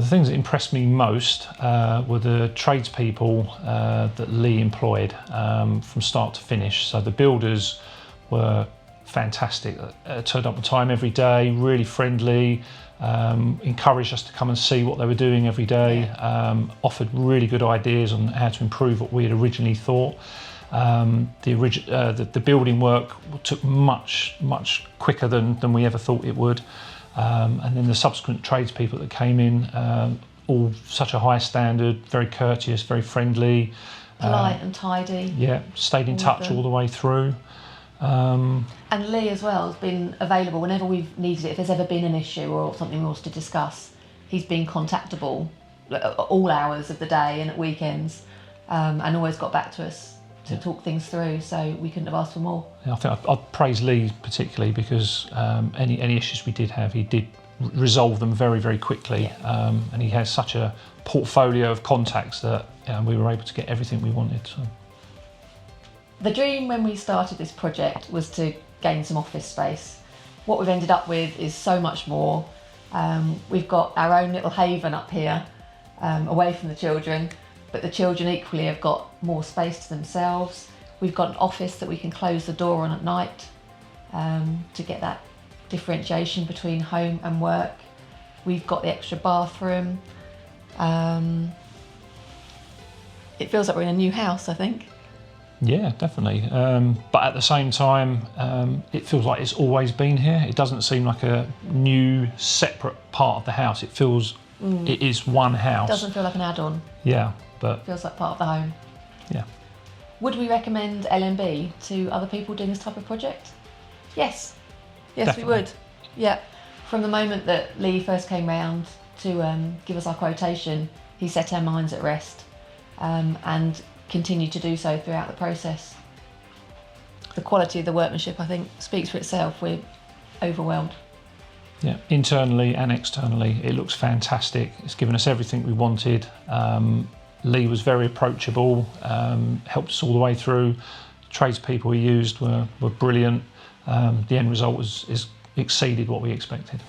things that impressed me most were the tradespeople that Lee employed from start to finish. So the builders were fantastic, turned up on time every day, really friendly, encouraged us to come and see what they were doing every day, offered really good ideas on how to improve what we had originally thought. The building work took much quicker than we ever thought it would, and then the subsequent tradespeople that came in, all such a high standard, very courteous, very friendly, polite and tidy. Yeah, stayed in touch all the way through. And Lee as well has been available whenever we've needed it. If there's ever been an issue or something we want to discuss, he's been contactable at all hours of the day and at weekends, and always got back to us to talk things through, so we couldn't have asked for more. I think I'd praise Lee particularly because any issues we did have, he did resolve them very quickly, and he has such a portfolio of contacts that we were able to get everything we wanted. So. The dream when we started this project was to gain some office space. What we've ended up with is so much more. We've got our own little haven up here, away from the children, but the children equally have got more space to themselves. We've got an office that we can close the door on at night to get that differentiation between home and work. We've got the extra bathroom. It feels like we're in a new house, I think. Yeah, definitely. But at the same time, it feels like it's always been here. It doesn't seem like a new, separate part of the house. It feels it is one house. It doesn't feel like an add-on. Yeah, but... It feels like part of the home. Yeah. Would we recommend LMB to other people doing this type of project? Yes. Yes, definitely. We would. Yeah. From the moment that Lee first came round to give us our quotation, he set our minds at rest, and continued to do so throughout the process. The quality of the workmanship, I think, speaks for itself. We're overwhelmed. Yeah, internally and externally, it looks fantastic. It's given us everything we wanted. Lee was very approachable, helped us all the way through. Tradespeople we used were brilliant. The end result exceeded what we expected.